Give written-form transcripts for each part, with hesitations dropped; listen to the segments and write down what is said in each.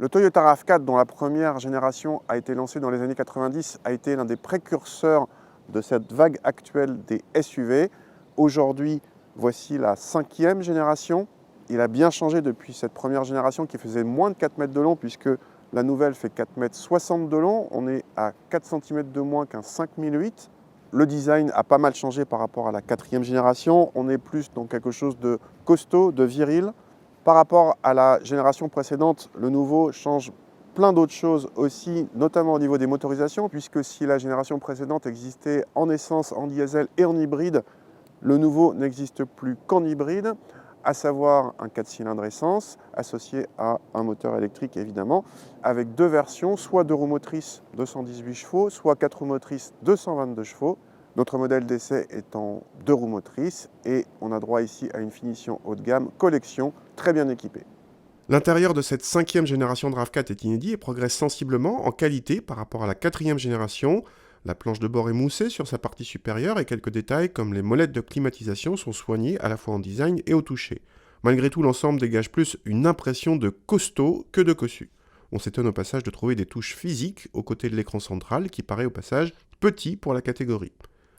Le Toyota RAV4, dont la première génération a été lancée dans les années 90, a été l'un des précurseurs de cette vague actuelle des SUV. Aujourd'hui, voici la 5e génération. Il a bien changé depuis cette première génération qui faisait moins de 4 mètres de long, puisque la nouvelle fait 4,60 m de long. On est à 4 cm de moins qu'un 5008. Le design a pas mal changé par rapport à la 4e génération. On est plus dans quelque chose de costaud, de viril. Par rapport à la génération précédente, le nouveau change plein d'autres choses aussi, notamment au niveau des motorisations, puisque si la génération précédente existait en essence, en diesel et en hybride, le nouveau n'existe plus qu'en hybride, à savoir un 4 cylindres essence associé à un moteur électrique évidemment, avec deux versions, soit 2 roues motrices 218 chevaux, soit 4 roues motrices 222 chevaux. Notre modèle d'essai est en 2 roues motrices et on a droit ici à une finition haut de gamme, collection, très bien équipée. L'intérieur de cette 5e génération de RAV4 est inédit et progresse sensiblement en qualité par rapport à la 4e génération. La planche de bord est moussée sur sa partie supérieure et quelques détails comme les molettes de climatisation sont soignés à la fois en design et au toucher. Malgré tout, l'ensemble dégage plus une impression de costaud que de cossu. On s'étonne au passage de trouver des touches physiques aux côtés de l'écran central qui paraît au passage petit pour la catégorie.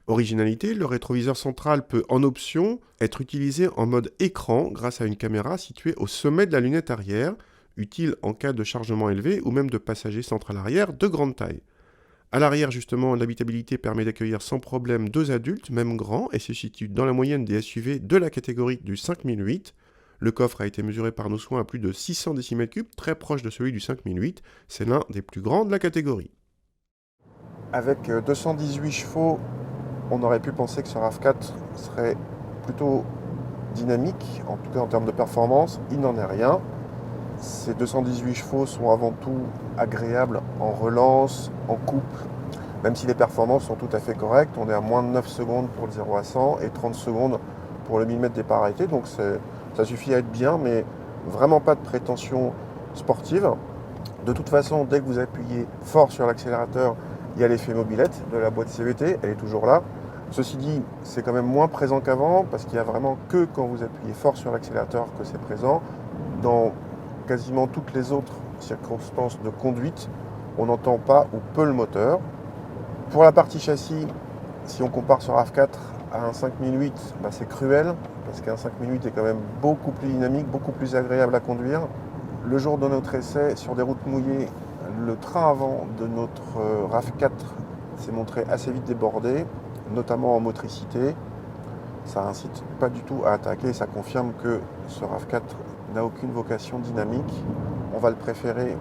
Originalité, le rétroviseur central peut en option être utilisé en mode écran grâce à une caméra située au sommet de la lunette arrière, utile en cas de chargement élevé ou même de passager central arrière de grande taille. À l'arrière, justement, l'habitabilité permet d'accueillir sans problème 2 adultes, même grands, et se situe dans la moyenne des SUV de la catégorie du 5008. Le coffre a été mesuré par nos soins à plus de 600 décimètres cubes, très proche de celui du 5008. C'est l'un des plus grands de la catégorie. Avec 218 chevaux, on aurait pu penser que ce RAV4 serait plutôt dynamique, en tout cas en termes de performance. Il n'en est rien. Ces 218 chevaux sont avant tout agréables en relance, en couple, même si les performances sont tout à fait correctes. On est à moins de 9 secondes pour le 0 à 100 et 30 secondes pour le 1000 mètres départ arrêté. Donc ça suffit à être bien, mais vraiment pas de prétention sportive. De toute façon, dès que vous appuyez fort sur l'accélérateur, il y a l'effet mobilette de la boîte CVT, elle est toujours là. Ceci dit, c'est quand même moins présent qu'avant, parce qu'il n'y a vraiment que quand vous appuyez fort sur l'accélérateur que c'est présent. Dans quasiment toutes les autres circonstances de conduite, on n'entend pas ou peu le moteur. Pour la partie châssis, si on compare ce RAV4 à un 5008, c'est cruel, parce qu'un 5008 est quand même beaucoup plus dynamique, beaucoup plus agréable à conduire. Le jour de notre essai, sur des routes mouillées, le train avant de notre RAV4 s'est montré assez vite débordé, notamment en motricité. Ça incite pas du tout à attaquer, ça confirme que ce RAV4 n'a aucune vocation dynamique. On va le préférer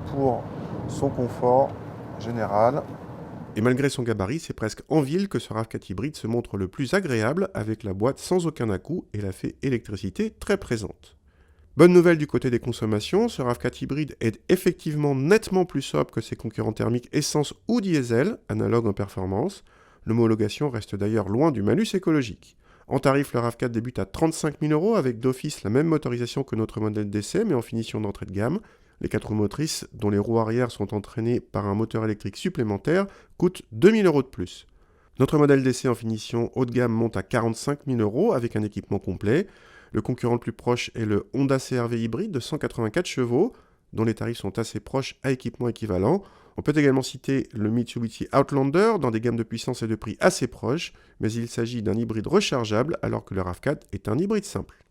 pour son confort général. Et malgré son gabarit, c'est presque en ville que ce RAV4 hybride se montre le plus agréable, avec la boîte sans aucun à-coup et la fée électricité très présente. Bonne nouvelle du côté des consommations, ce RAV4 hybride est effectivement nettement plus sobre que ses concurrents thermiques essence ou diesel, analogue en performance. L'homologation reste d'ailleurs loin du malus écologique. En tarif, le RAV4 débute à 35 000 € avec d'office la même motorisation que notre modèle d'essai, mais en finition d'entrée de gamme. Les 4 roues motrices, dont les roues arrière sont entraînées par un moteur électrique supplémentaire, coûtent 2 000 € de plus. Notre modèle d'essai en finition haut de gamme monte à 45 000 € avec un équipement complet. Le concurrent le plus proche est le Honda CR-V hybride de 184 chevaux, dont les tarifs sont assez proches à équipement équivalent. On peut également citer le Mitsubishi Outlander dans des gammes de puissance et de prix assez proches, mais il s'agit d'un hybride rechargeable alors que le RAV4 est un hybride simple.